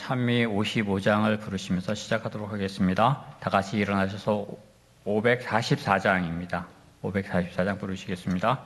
찬미 55장을 부르시면서 시작하도록 하겠습니다. 다 같이 일어나셔서 544장입니다. 544장 부르시겠습니다.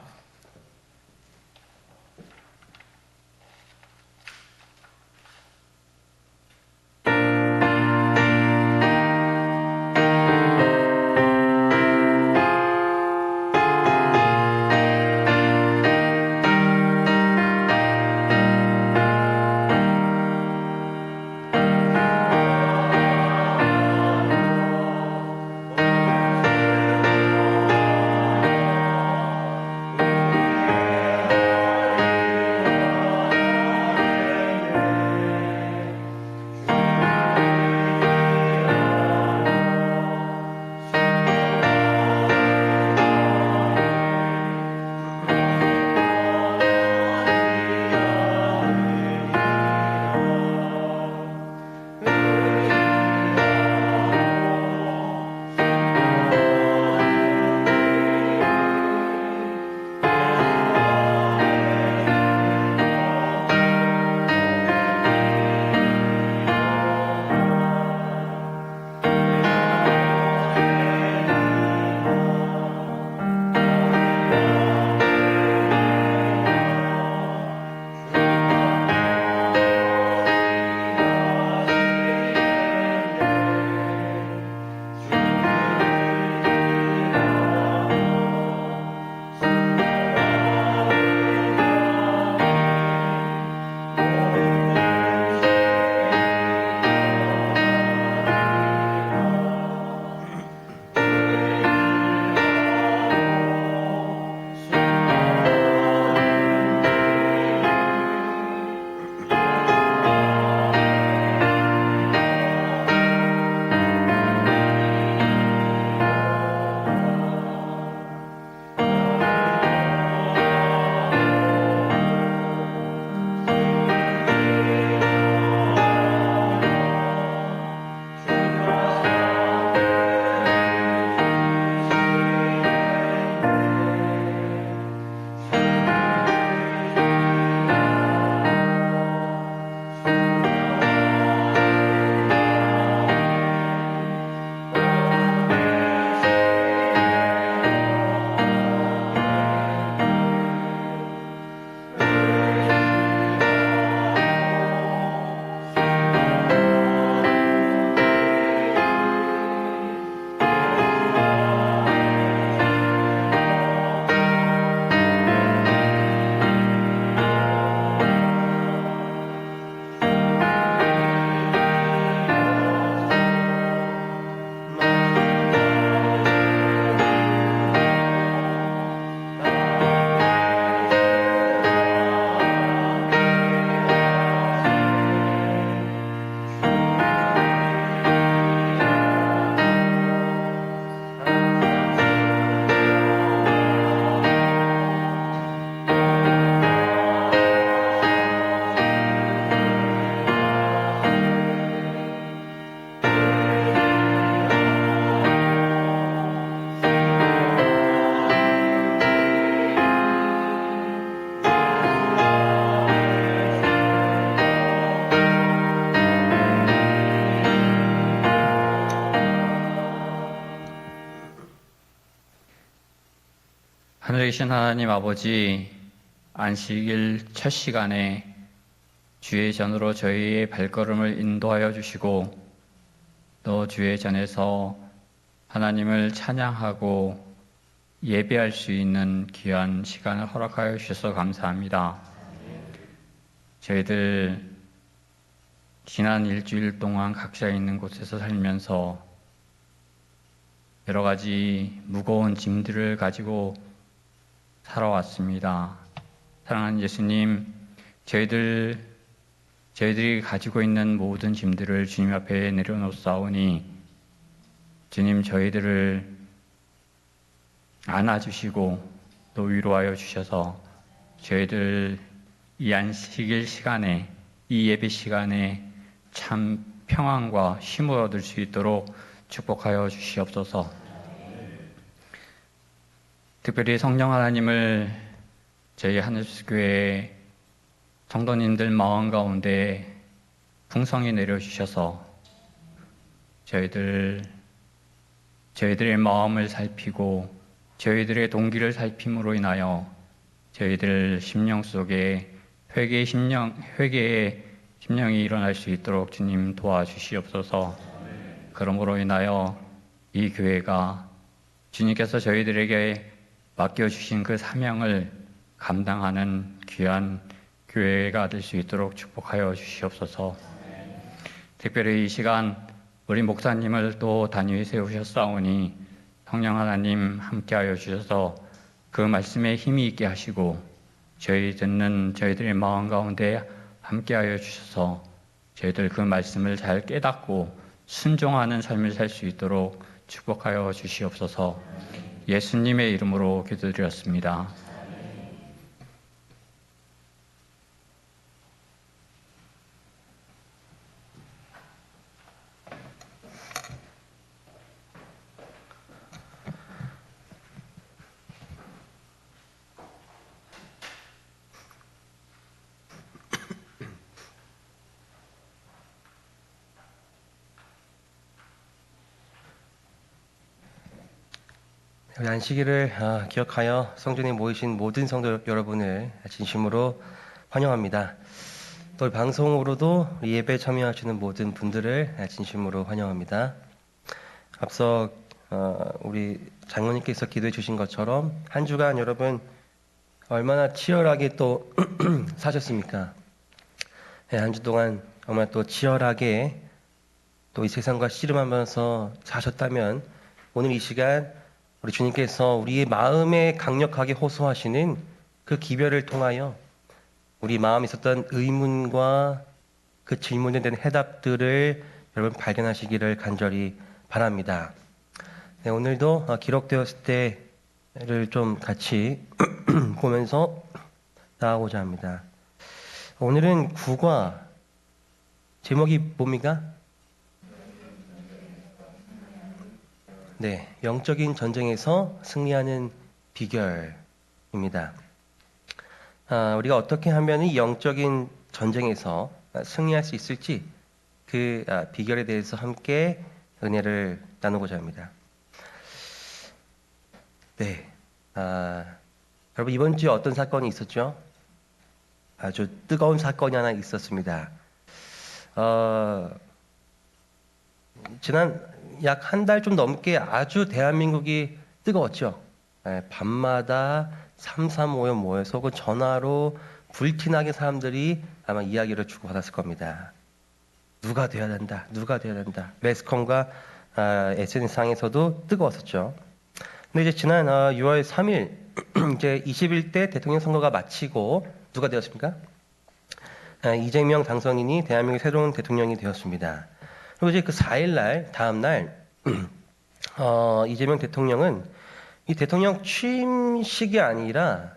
하늘에 계신 하나님 아버지, 안식일 첫 시간에 주의 전으로 저희의 발걸음을 인도하여 주시고 또 주의 전에서 하나님을 찬양하고 예배할 수 있는 귀한 시간을 허락하여 주셔서 감사합니다. 저희들 지난 일주일 동안 각자 있는 곳에서 살면서 여러 가지 무거운 짐들을 가지고 살아왔습니다. 사랑하는 예수님, 저희들이 가지고 있는 모든 짐들을 주님 앞에 내려놓사오니 주님 저희들을 안아주시고 또 위로하여 주셔서 저희들 이 안식일 시간에, 이 예배 시간에 참 평안과 힘을 얻을 수 있도록 축복하여 주시옵소서. 특별히 성령 하나님을 저희 하늘교회 성도님들 마음 가운데 풍성히 내려주셔서 저희들의 마음을 살피고 저희들의 동기를 살핌으로 인하여 저희들 심령 속에 회개의 심령이 일어날 수 있도록 주님 도와주시옵소서. 그러므로 인하여 이 교회가 주님께서 저희들에게 맡겨주신 그 사명을 감당하는 귀한 교회가 될 수 있도록 축복하여 주시옵소서. 특별히 이 시간 우리 목사님을 또 단위에 세우셨사오니 성령 하나님 함께하여 주셔서 그 말씀에 힘이 있게 하시고 저희 듣는 저희들의 마음 가운데 함께하여 주셔서 저희들 그 말씀을 잘 깨닫고 순종하는 삶을 살 수 있도록 축복하여 주시옵소서. 예수님의 이름으로 기도드렸습니다. 우리 안식일을 기억하여 성전에 모이신 모든 성도 여러분을 진심으로 환영합니다. 또 방송으로도 예배에 참여하시는 모든 분들을 진심으로 환영합니다. 앞서 우리 장로님께서 기도해 주신 것처럼 한 주간 여러분 얼마나 치열하게 또 사셨습니까? 한 주 동안 얼마나 또 치열하게 또 이 세상과 씨름하면서 사셨다면 오늘 이 시간 우리 주님께서 우리의 마음에 강력하게 호소하시는 그 기별을 통하여 우리 마음에 있었던 의문과 그 질문에 대한 해답들을 여러분 발견하시기를 간절히 바랍니다. 네, 오늘도 기록되었을 때를 좀 같이 보면서 나아가고자 합니다. 오늘은 국어 제목이 뭡니까? 네, 영적인 전쟁에서 승리하는 비결입니다. 우리가 어떻게 하면 이 영적인 전쟁에서 승리할 수 있을지 그 비결에 대해서 함께 은혜를 나누고자 합니다. 네, 여러분 이번 주에 어떤 사건이 있었죠? 아주 뜨거운 사건이 하나 있었습니다. 지난 약 한 달 좀 넘게 아주 대한민국이 뜨거웠죠. 밤마다 335에 모여서 그 전화로 불티나게 사람들이 아마 이야기를 주고받았을 겁니다. 누가 돼야 된다. 누가 돼야 된다. 매스컴과 SNS상에서도 뜨거웠었죠. 근데 이제 지난 6월 3일 이제 21대 대통령 선거가 마치고 누가 되었습니까? 이재명 당선인이 대한민국의 새로운 대통령이 되었습니다. 그리고 이제 그 4일날 다음 날 이재명 대통령은 이 대통령 취임식이 아니라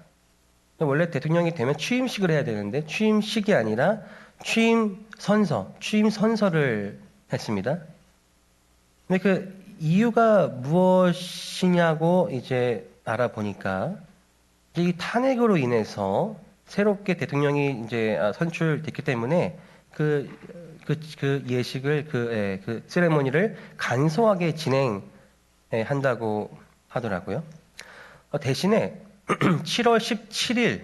원래 대통령이 되면 취임식을 해야 되는데 취임식이 아니라 취임 선서를 했습니다. 근데 그 이유가 무엇이냐고 이제 알아보니까 이제 이 탄핵으로 인해서 새롭게 대통령이 이제 선출됐기 때문에 그 예식을 그 세레모니를 간소하게 진행한다고 하더라고요. 대신에 7월 17일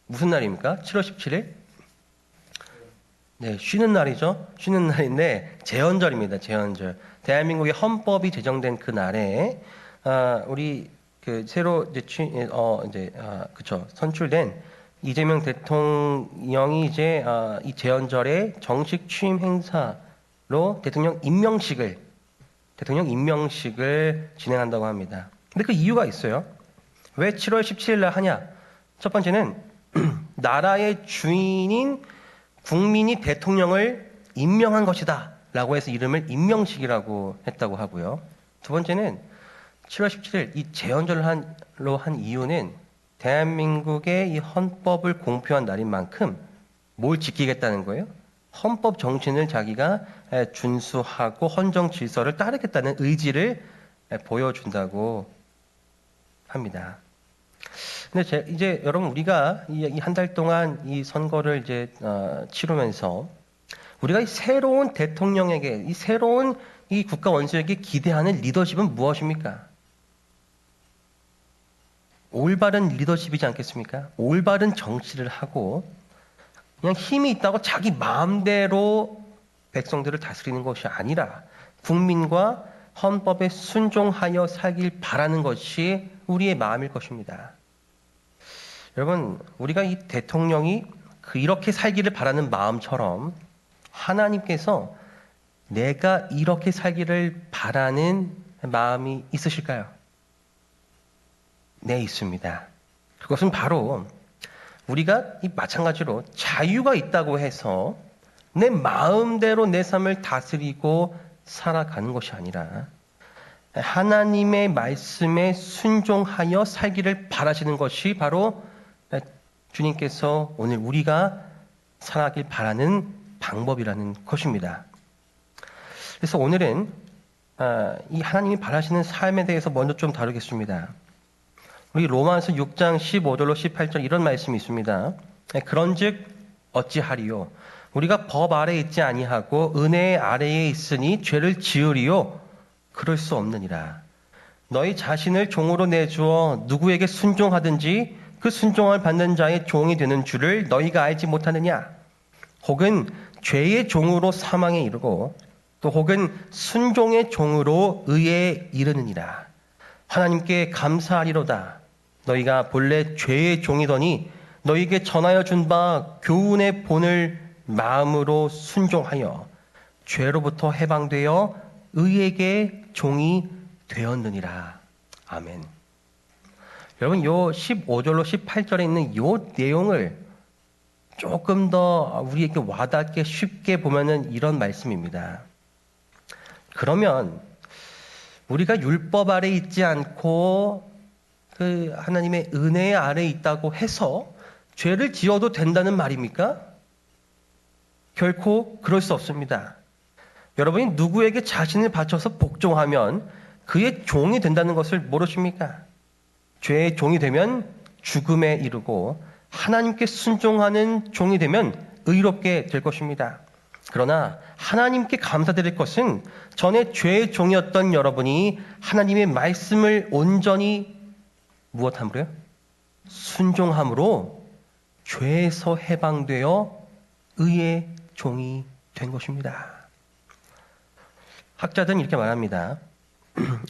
무슨 날입니까? 7월 17일? 네, 쉬는 날이죠. 쉬는 날인데 제헌절입니다. 제헌절. 대한민국의 헌법이 제정된 그 날에 우리 그 새로 이제 선출된 이재명 대통령이 이제 이 제헌절에 정식 취임 행사로 대통령 임명식을 진행한다고 합니다. 근데 그 이유가 있어요. 왜 7월 17일 날 하냐? 첫 번째는 나라의 주인인 국민이 대통령을 임명한 것이다 라고 해서 이름을 임명식이라고 했다고 하고요. 두 번째는 7월 17일 이 제헌절로 한 이유는 대한민국의 이 헌법을 공표한 날인 만큼 뭘 지키겠다는 거예요? 헌법 정신을 자기가 준수하고 헌정 질서를 따르겠다는 의지를 보여준다고 합니다. 근데 이제 여러분 우리가 이 한 달 동안 이 선거를 이제 치르면서 우리가 이 새로운 대통령에게, 이 새로운 이 국가 원수에게 기대하는 리더십은 무엇입니까? 올바른 리더십이지 않겠습니까? 올바른 정치를 하고 그냥 힘이 있다고 자기 마음대로 백성들을 다스리는 것이 아니라 국민과 헌법에 순종하여 살길 바라는 것이 우리의 마음일 것입니다. 여러분, 우리가 이 대통령이 이렇게 살기를 바라는 마음처럼 하나님께서 내가 이렇게 살기를 바라는 마음이 있으실까요? 네, 있습니다. 그것은 바로 우리가 마찬가지로 자유가 있다고 해서 내 마음대로 내 삶을 다스리고 살아가는 것이 아니라 하나님의 말씀에 순종하여 살기를 바라시는 것이 바로 주님께서 오늘 우리가 살아가길 바라는 방법이라는 것입니다. 그래서 오늘은 이 하나님이 바라시는 삶에 대해서 먼저 좀 다루겠습니다. 우리 로마서 6장 15절로 18절 이런 말씀이 있습니다. 그런즉 어찌하리요? 우리가 법 아래에 있지 아니하고 은혜 아래에 있으니 죄를 지으리요? 그럴 수 없느니라. 너희 자신을 종으로 내주어 누구에게 순종하든지 그 순종을 받는 자의 종이 되는 줄을 너희가 알지 못하느냐? 혹은 죄의 종으로 사망에 이르고 또 혹은 순종의 종으로 의에 이르느니라. 하나님께 감사하리로다. 너희가 본래 죄의 종이더니 너희에게 전하여 준 바 교훈의 본을 마음으로 순종하여 죄로부터 해방되어 의에게 종이 되었느니라. 아멘. 여러분, 요 15절로 18절에 있는 요 내용을 조금 더 우리에게 와닿게 쉽게 보면은 이런 말씀입니다. 그러면 우리가 율법 아래 있지 않고 그 하나님의 은혜 아래 있다고 해서 죄를 지어도 된다는 말입니까? 결코 그럴 수 없습니다. 여러분이 누구에게 자신을 바쳐서 복종하면 그의 종이 된다는 것을 모르십니까? 죄의 종이 되면 죽음에 이르고 하나님께 순종하는 종이 되면 의롭게 될 것입니다. 그러나 하나님께 감사드릴 것은 전에 죄의 종이었던 여러분이 하나님의 말씀을 온전히 무엇함으로요? 순종함으로 죄에서 해방되어 의의 종이 된 것입니다. 학자들은 이렇게 말합니다.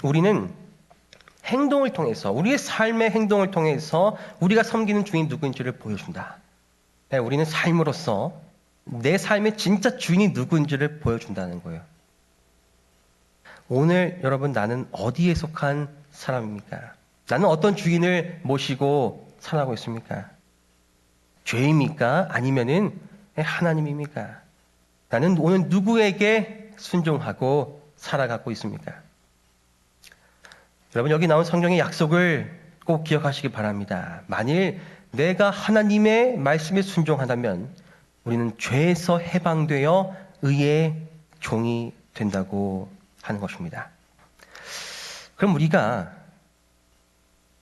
우리는 행동을 통해서, 우리의 삶의 행동을 통해서 우리가 섬기는 주인이 누구인지를 보여준다. 네, 우리는 삶으로서 내 삶의 진짜 주인이 누구인지를 보여준다는 거예요. 오늘 여러분, 나는 어디에 속한 사람입니까? 나는 어떤 주인을 모시고 살아가고 있습니까? 죄입니까? 아니면은 하나님입니까? 나는 오늘 누구에게 순종하고 살아가고 있습니까? 여러분, 여기 나온 성경의 약속을 꼭 기억하시기 바랍니다. 만일 내가 하나님의 말씀에 순종한다면 우리는 죄에서 해방되어 의의 종이 된다고 하는 것입니다. 그럼 우리가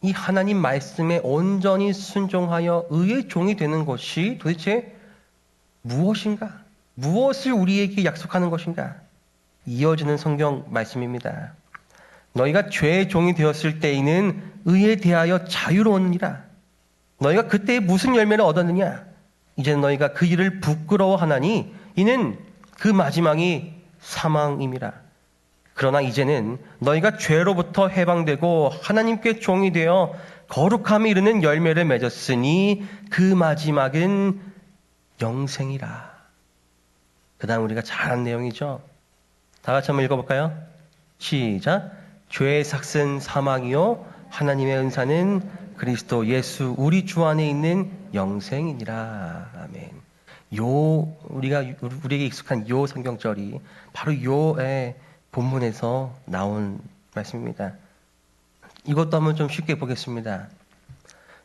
이 하나님 말씀에 온전히 순종하여 의의 종이 되는 것이 도대체 무엇인가? 무엇을 우리에게 약속하는 것인가? 이어지는 성경 말씀입니다. 너희가 죄의 종이 되었을 때에는 의에 대하여 자유로웠느니라. 너희가 그때 무슨 열매를 얻었느냐? 이제는 너희가 그 일을 부끄러워하나니 이는 그 마지막이 사망임이라. 그러나 이제는 너희가 죄로부터 해방되고 하나님께 종이 되어 거룩함에 이르는 열매를 맺었으니 그 마지막은 영생이라. 그 다음 우리가 잘 아는 내용이죠. 다 같이 한번 읽어볼까요? 시작. 죄의 삭은 사망이요 하나님의 은사는 그리스도 예수 우리 주 안에 있는 영생이니라. 아멘. 우리에게 익숙한 요 성경절이 바로 요의 본문에서 나온 말씀입니다. 이것도 한번 좀 쉽게 보겠습니다.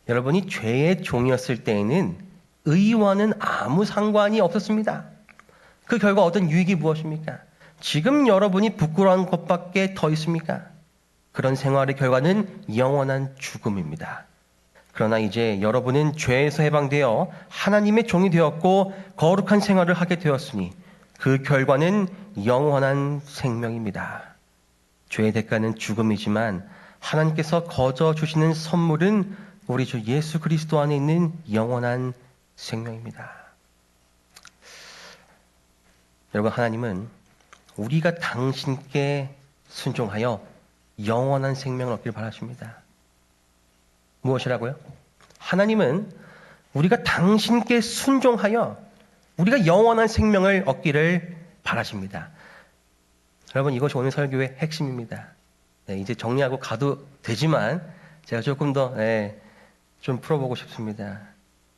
여러분이 죄의 종이었을 때에는 의와는 아무 상관이 없었습니다. 그 결과 얻은 유익이 무엇입니까? 지금 여러분이 부끄러운 것밖에 더 있습니까? 그런 생활의 결과는 영원한 죽음입니다. 그러나 이제 여러분은 죄에서 해방되어 하나님의 종이 되었고 거룩한 생활을 하게 되었으니 그 결과는 영원한 생명입니다. 죄의 대가는 죽음이지만 하나님께서 거저 주시는 선물은 우리 주 예수 그리스도 안에 있는 영원한 생명입니다. 여러분, 하나님은 우리가 당신께 순종하여 영원한 생명을 얻기를 바라십니다. 무엇이라고요? 하나님은 우리가 당신께 순종하여 우리가 영원한 생명을 얻기를 바라십니다. 여러분, 이것이 오늘 설교의 핵심입니다. 네, 이제 정리하고 가도 되지만 제가 조금 더 좀 풀어보고 싶습니다.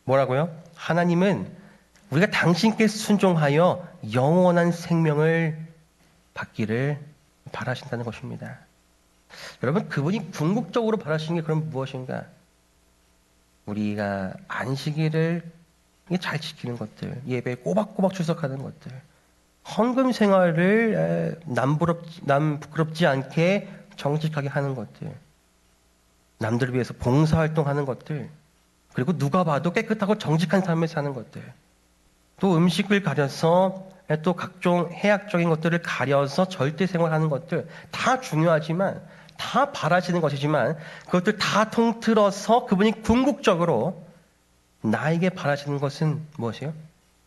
뭐라고요? 하나님은 우리가 당신께 순종하여 영원한 생명을 받기를 바라신다는 것입니다. 여러분, 그분이 궁극적으로 바라시는 게 그럼 무엇인가? 우리가 안식일을 잘 지키는 것들, 예배에 꼬박꼬박 출석하는 것들, 헌금 생활을 남 부끄럽지 않게 정직하게 하는 것들, 남들을 위해서 봉사활동하는 것들, 그리고 누가 봐도 깨끗하고 정직한 삶을 사는 것들, 또 음식을 가려서 또 각종 해악적인 것들을 가려서 절대 생활하는 것들 다 중요하지만, 다 바라시는 것이지만 그것들 다 통틀어서 그분이 궁극적으로 나에게 바라시는 것은 무엇이에요?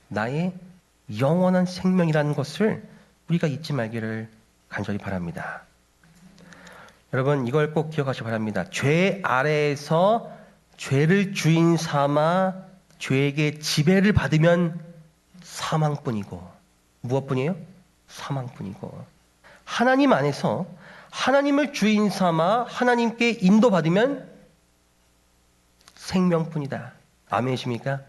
나의 영원한 생명이라는 것을 우리가 잊지 말기를 간절히 바랍니다. 여러분, 이걸 꼭 기억하시기 바랍니다. 죄 아래에서 죄를 주인 삼아 죄에게 지배를 받으면 사망뿐이고, 무엇뿐이에요? 사망뿐이고, 하나님 안에서 하나님을 주인 삼아 하나님께 인도받으면 생명뿐이다. 아멘이십니까?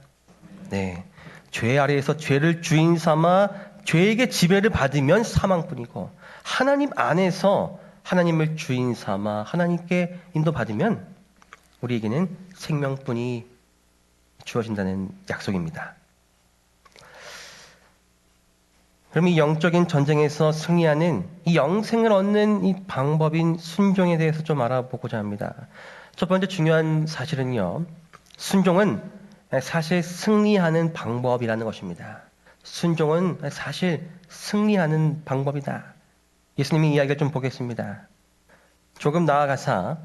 네. 죄 아래에서 죄를 주인 삼아 죄에게 지배를 받으면 사망뿐이고, 하나님 안에서 하나님을 주인 삼아 하나님께 인도받으면 우리에게는 생명뿐이 주어진다는 약속입니다. 그럼 이 영적인 전쟁에서 승리하는 이 영생을 얻는 이 방법인 순종에 대해서 좀 알아보고자 합니다. 첫 번째 중요한 사실은요, 순종은 사실 승리하는 방법이라는 것입니다. 순종은 사실 승리하는 방법이다. 예수님의 이야기를 좀 보겠습니다. 조금 나아가사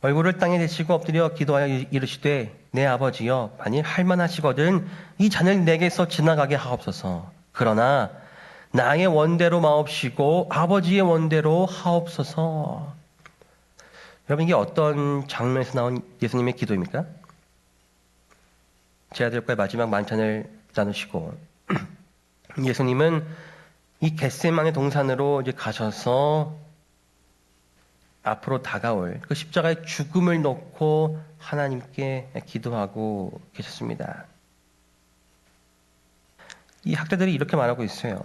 얼굴을 땅에 대시고 엎드려 기도하여 이르시되, 내 아버지여, 만일 할만하시거든 이 잔을 내게서 지나가게 하옵소서. 그러나 나의 원대로 마옵시고 아버지의 원대로 하옵소서. 여러분, 이게 어떤 장면에서 나온 예수님의 기도입니까? 제 아들과의 마지막 만찬을 나누시고 예수님은 이 겟세마네 동산으로 이제 가셔서 앞으로 다가올 그 십자가의 죽음을 놓고 하나님께 기도하고 계셨습니다. 이 학자들이 이렇게 말하고 있어요.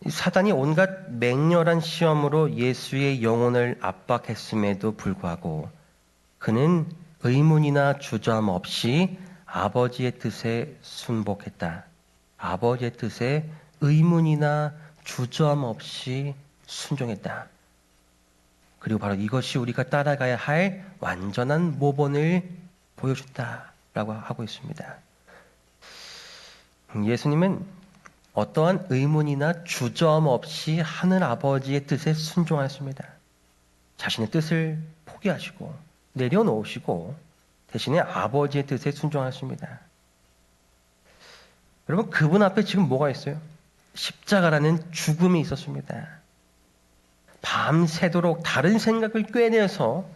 사단이 온갖 맹렬한 시험으로 예수의 영혼을 압박했음에도 불구하고 그는 의문이나 주저함 없이 아버지의 뜻에 순복했다. 아버지의 뜻에 의문이나 주저함 없이 순종했다. 그리고 바로 이것이 우리가 따라가야 할 완전한 모본을 보여줬다라고 하고 있습니다. 예수님은 어떠한 의문이나 주저함 없이 하늘 아버지의 뜻에 순종하였습니다. 자신의 뜻을 포기하시고 내려놓으시고 대신에 아버지의 뜻에 순종하였습니다. 여러분, 그분 앞에 지금 뭐가 있어요? 십자가라는 죽음이 있었습니다. 밤새도록 다른 생각을 꿰내서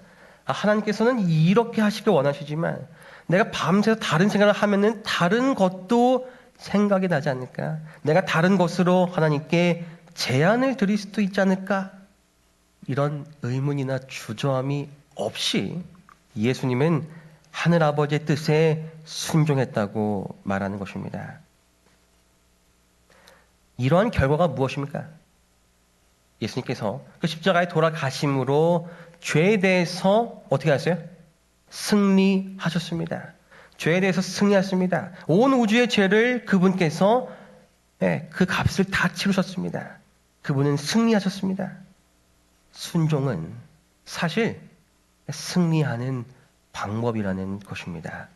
하나님께서는 이렇게 하시길 원하시지만 내가 밤새서 다른 생각을 하면은 다른 것도 생각이 나지 않을까? 내가 다른 것으로 하나님께 제안을 드릴 수도 있지 않을까? 이런 의문이나 주저함이 없이 예수님은 하늘아버지의 뜻에 순종했다고 말하는 것입니다. 이러한 결과가 무엇입니까? 예수님께서 그 십자가에 돌아가심으로 죄에 대해서 어떻게 하셨어요? 승리하셨습니다. 죄에 대해서 승리하셨습니다. 온 우주의 죄를 그분께서 그 값을 다 치르셨습니다. 그분은 승리하셨습니다. 순종은 사실 승리하는 방법이라는 것입니다.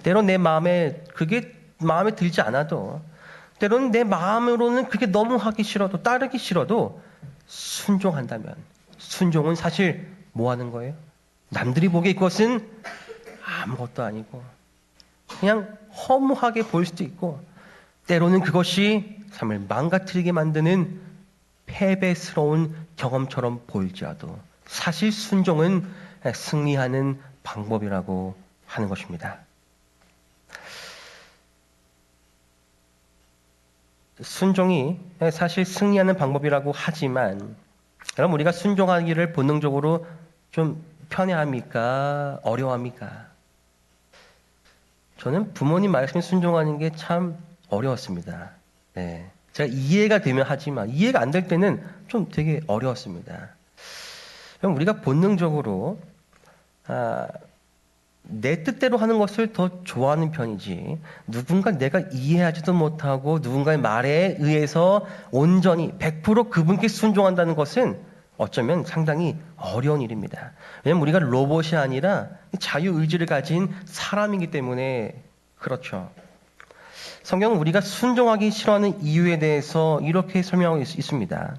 때론 내 마음에 그게 마음에 들지 않아도 때로는 내 마음으로는 그게 너무 하기 싫어도 따르기 싫어도 순종한다면 순종은 사실 뭐 하는 거예요? 남들이 보기에 그것은 아무것도 아니고 그냥 허무하게 보일 수도 있고 때로는 그것이 삶을 망가뜨리게 만드는 패배스러운 경험처럼 보일지라도 사실 순종은 승리하는 방법이라고 하는 것입니다. 순종이 사실 승리하는 방법이라고 하지만 여러분 우리가 순종하기를 본능적으로 좀 편해합니까? 어려워합니까? 저는 부모님 말씀에 순종하는 게 참 어려웠습니다. 네. 제가 이해가 되면 하지만 이해가 안 될 때는 좀 되게 어려웠습니다. 그럼 우리가 본능적으로 내 뜻대로 하는 것을 더 좋아하는 편이지 누군가 내가 이해하지도 못하고 누군가의 말에 의해서 온전히 100% 그분께 순종한다는 것은 어쩌면 상당히 어려운 일입니다. 왜냐하면 우리가 로봇이 아니라 자유의지를 가진 사람이기 때문에 그렇죠. 성경은 우리가 순종하기 싫어하는 이유에 대해서 이렇게 설명하고 있습니다.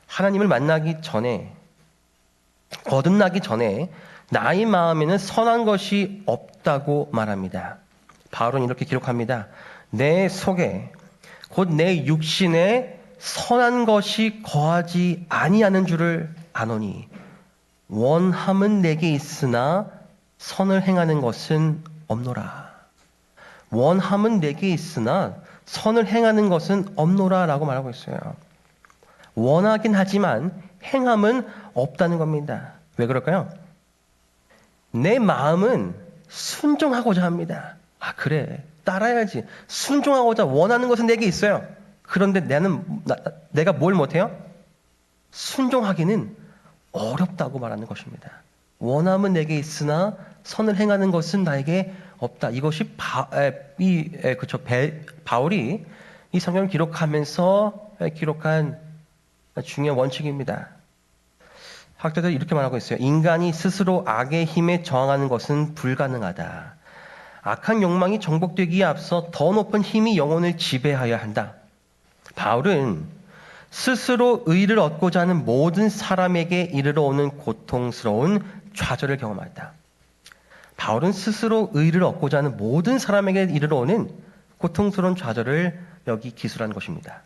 하나님을 만나기 전에 거듭나기 전에 나의 마음에는 선한 것이 없다고 말합니다. 바울은 이렇게 기록합니다. 내 속에 곧 내 육신에 선한 것이 거하지 아니하는 줄을 아노니 원함은 내게 있으나 선을 행하는 것은 없노라. 원함은 내게 있으나 선을 행하는 것은 없노라 라고 말하고 있어요. 원하긴 하지만 행함은 없다는 겁니다. 왜 그럴까요? 내 마음은 순종하고자 합니다. 아 그래 따라야지. 순종하고자 원하는 것은 내게 있어요. 그런데 내가 뭘 못해요? 순종하기는 어렵다고 말하는 것입니다. 원함은 내게 있으나 선을 행하는 것은 나에게 없다. 이것이 바울이 이 성경을 기록하면서 기록한 중요한 원칙입니다. 학자들이 이렇게 말하고 있어요. 인간이 스스로 악의 힘에 저항하는 것은 불가능하다. 악한 욕망이 정복되기에 앞서 더 높은 힘이 영혼을 지배하여야 한다. 바울은 스스로 의를 얻고자 하는 모든 사람에게 이르러 오는 고통스러운 좌절을 경험했다. 바울은 스스로 의를 얻고자 하는 모든 사람에게 이르러 오는 고통스러운 좌절을 여기 기술한 것입니다.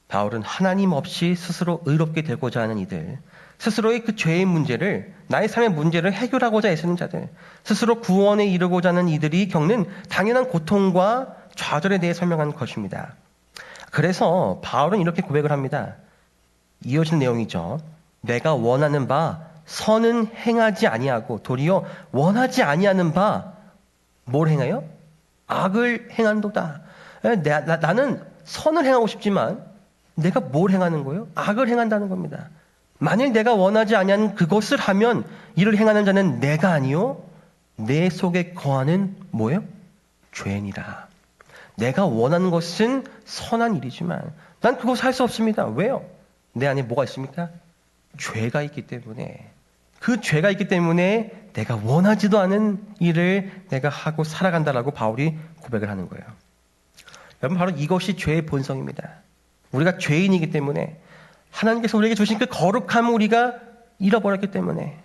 바울은 하나님 없이 스스로 의롭게 되고자 하는 이들, 스스로의 그 죄의 문제를, 나의 삶의 문제를 해결하고자 애쓰는 자들, 스스로 구원에 이르고자 하는 이들이 겪는 당연한 고통과 좌절에 대해 설명한 것입니다. 그래서 바울은 이렇게 고백을 합니다. 이어진 내용이죠. 내가 원하는 바 선은 행하지 아니하고 도리어 원하지 아니하는 바 뭘 행하여? 악을 행한도다. 나는 선을 행하고 싶지만 내가 뭘 행하는 거예요? 악을 행한다는 겁니다. 만일 내가 원하지 아니하는 그것을 하면 이를 행하는 자는 내가 아니요 내 속에 거하는 뭐예요? 죄니라. 내가 원하는 것은 선한 일이지만 난 그것을 할 수 없습니다. 왜요? 내 안에 뭐가 있습니까? 죄가 있기 때문에. 그 죄가 있기 때문에 내가 원하지도 않은 일을 내가 하고 살아간다라고 바울이 고백을 하는 거예요. 여러분 바로 이것이 죄의 본성입니다. 우리가 죄인이기 때문에 하나님께서 우리에게 주신 그 거룩함을 우리가 잃어버렸기 때문에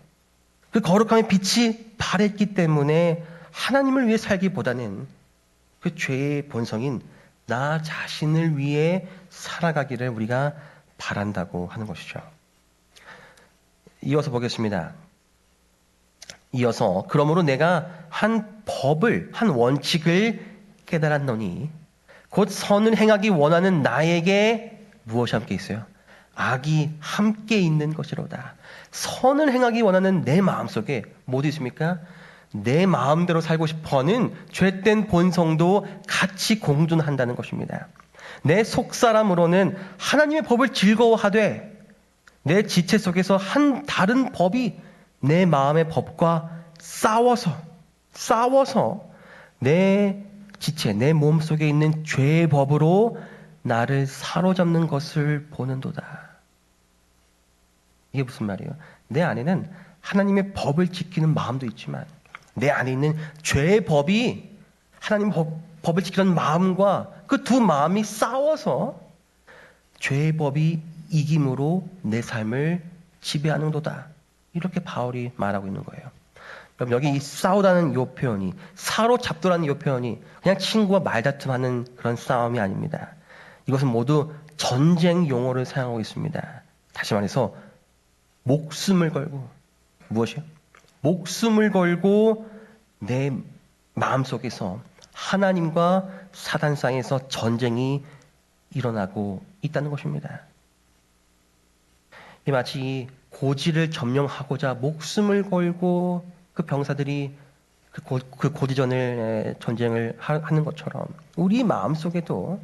그 거룩함의 빛이 바랬기 때문에 하나님을 위해 살기보다는 그 죄의 본성인 나 자신을 위해 살아가기를 우리가 바란다고 하는 것이죠. 이어서 보겠습니다. 이어서 그러므로 내가 한 법을 한 원칙을 깨달았노니 곧 선을 행하기 원하는 나에게 무엇이 함께 있어요? 악이 함께 있는 것이로다. 선을 행하기 원하는 내 마음속에 뭐도 있습니까? 내 마음대로 살고 싶어하는 죄된 본성도 같이 공존한다는 것입니다. 내 속사람으로는 하나님의 법을 즐거워하되 내 지체 속에서 한 다른 법이 내 마음의 법과 싸워서 내 지체, 내 몸속에 있는 죄의 법으로 나를 사로잡는 것을 보는도다. 이게 무슨 말이에요? 내 안에는 하나님의 법을 지키는 마음도 있지만 내 안에 있는 죄의 법이 하나님 법을 지키는 마음과 그 두 마음이 싸워서 죄의 법이 이김으로 내 삶을 지배하는도다. 이렇게 바울이 말하고 있는 거예요. 여러분, 여기 이 싸우다는 이 표현이, 사로잡도라는 이 표현이 그냥 친구와 말다툼하는 그런 싸움이 아닙니다. 이것은 모두 전쟁 용어를 사용하고 있습니다. 다시 말해서 목숨을 걸고, 무엇이요? 목숨을 걸고 내 마음속에서 하나님과 사단 사이에서 전쟁이 일어나고 있다는 것입니다. 이 마치 고지를 점령하고자 목숨을 걸고 그 병사들이 그 고지전을 전쟁을 하는 것처럼 우리 마음속에도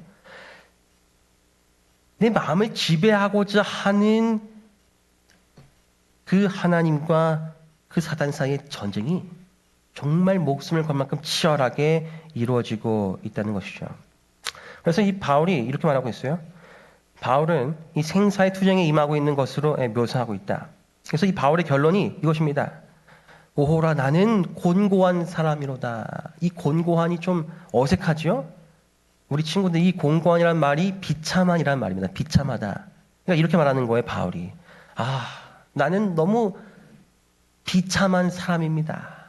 내 마음을 지배하고자 하는 그 하나님과 그 사단 사이의 전쟁이 정말 목숨을 걸 만큼 치열하게 이루어지고 있다는 것이죠. 그래서 이 바울이 이렇게 말하고 있어요. 바울은 이 생사의 투쟁에 임하고 있는 것으로 묘사하고 있다. 그래서 이 바울의 결론이 이것입니다. 오호라 나는 곤고한 사람이로다. 이 곤고한이 좀 어색하죠? 우리 친구들 이 곤고한이라는 말이 비참한이라는 말입니다. 비참하다. 그러니까 이렇게 말하는 거예요, 바울이. 나는 너무 비참한 사람입니다.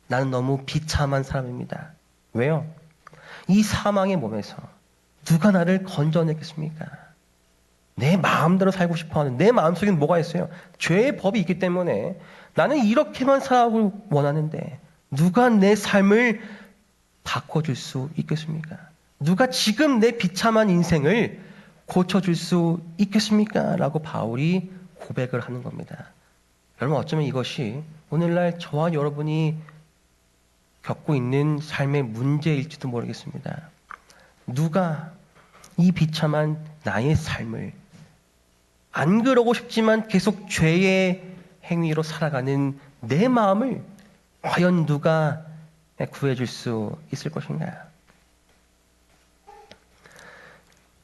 나는 너무 비참한 사람입니다. 왜요? 이 사망의 몸에서 누가 나를 건져내겠습니까? 내 마음대로 살고 싶어하는 내 마음속에는 뭐가 있어요? 죄의 법이 있기 때문에 나는 이렇게만 살아가길 원하는데 누가 내 삶을 바꿔줄 수 있겠습니까? 누가 지금 내 비참한 인생을 고쳐줄 수 있겠습니까? 라고 바울이 고백을 하는 겁니다. 여러분, 어쩌면 이것이 오늘날 저와 여러분이 겪고 있는 삶의 문제일지도 모르겠습니다. 누가 이 비참한 나의 삶을 안 그러고 싶지만 계속 죄의 행위로 살아가는 내 마음을 과연 누가 구해줄 수 있을 것인가?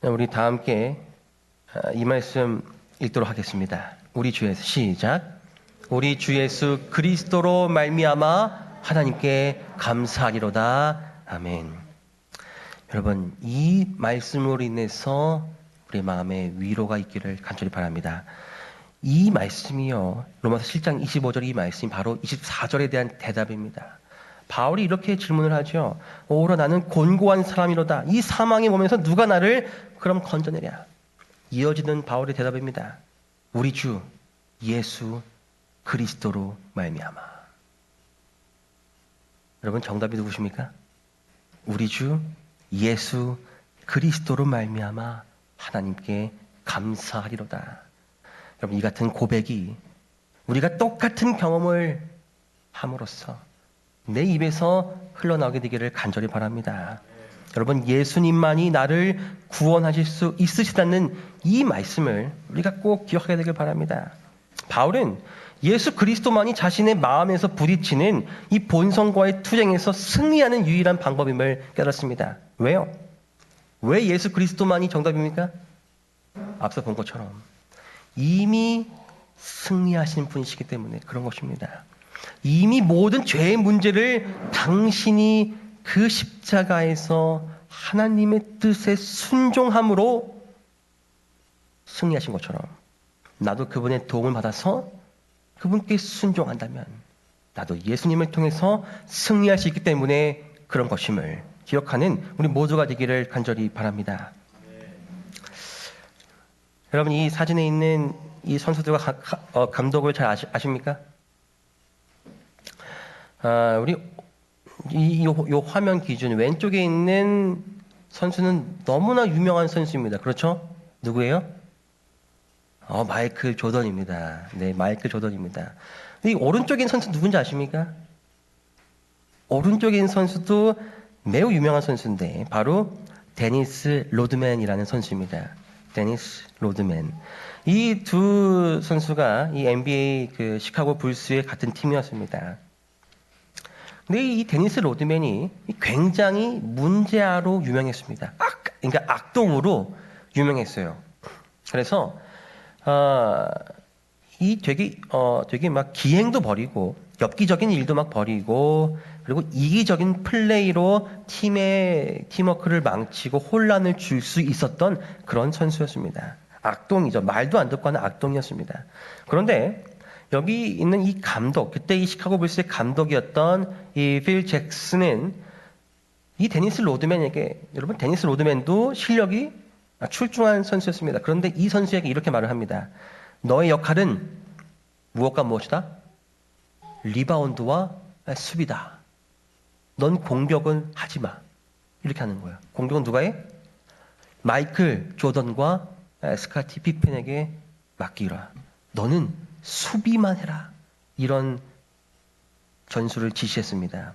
우리 다 함께 이 말씀 읽도록 하겠습니다. 우리 주 예수 시작. 우리 주 예수 그리스도로 말미암아 하나님께 감사하리로다. 아멘. 여러분, 이 말씀으로 인해서 우리 마음에 위로가 있기를 간절히 바랍니다. 이 말씀이요, 로마서 7장 25절 이 말씀이 바로 24절에 대한 대답입니다. 바울이 이렇게 질문을 하죠. 오라 나는 곤고한 사람이로다. 이 사망의 몸에서 누가 나를 그럼 건져내랴. 이어지는 바울의 대답입니다. 우리 주 예수 그리스도로 말미암아. 여러분, 정답이 누구십니까? 우리 주 예수 그리스도로 말미암아 하나님께 감사하리로다. 여러분, 이 같은 고백이 우리가 똑같은 경험을 함으로써 내 입에서 흘러나오게 되기를 간절히 바랍니다. 여러분, 예수님만이 나를 구원하실 수 있으시다는 이 말씀을 우리가 꼭 기억하게 되길 바랍니다. 바울은 예수 그리스도만이 자신의 마음에서 부딪히는 이 본성과의 투쟁에서 승리하는 유일한 방법임을 깨달았습니다. 왜요? 왜 예수 그리스도만이 정답입니까? 앞서 본 것처럼 이미 승리하신 분이시기 때문에 그런 것입니다. 이미 모든 죄의 문제를 당신이 그 십자가에서 하나님의 뜻에 순종함으로 승리하신 것처럼 나도 그분의 도움을 받아서 그분께 순종한다면 나도 예수님을 통해서 승리할 수 있기 때문에 그런 것임을 기억하는 우리 모두가 되기를 간절히 바랍니다. 여러분, 이 사진에 있는 이 선수들과 감독을 잘 아십니까? 우리 이 화면 기준 왼쪽에 있는 선수는 너무나 유명한 선수입니다. 그렇죠? 누구예요? 마이클 조던입니다. 네, 마이클 조던입니다. 이 오른쪽에 있는 선수 누군지 아십니까? 오른쪽에 있는 선수도 매우 유명한 선수인데 바로 데니스 로드맨이라는 선수입니다. 데니스 로드맨. 이 두 선수가 이 NBA 그 시카고 불스의 같은 팀이었습니다. 근데 이 데니스 로드맨이 굉장히 문제아로 유명했습니다. 그러니까 악동으로 유명했어요. 그래서 되게 막 기행도 벌이고 엽기적인 일도 막 벌이고 그리고 이기적인 플레이로 팀의 팀워크를 망치고 혼란을 줄 수 있었던 그런 선수였습니다. 악동이죠. 말도 안 듣고 하는 악동이었습니다. 그런데 여기 있는 이 감독, 그때 이 시카고 불스의 감독이었던 이 필 잭슨은 이 데니스 로드맨에게, 여러분 데니스 로드맨도 실력이 출중한 선수였습니다. 그런데 이 선수에게 이렇게 말을 합니다. 너의 역할은 무엇과 무엇이다? 리바운드와 수비다. 넌 공격은 하지 마. 이렇게 하는 거예요. 공격은 누가 해? 마이클 조던과 스카티 피펜에게 맡기라. 너는 수비만 해라. 이런 전술을 지시했습니다.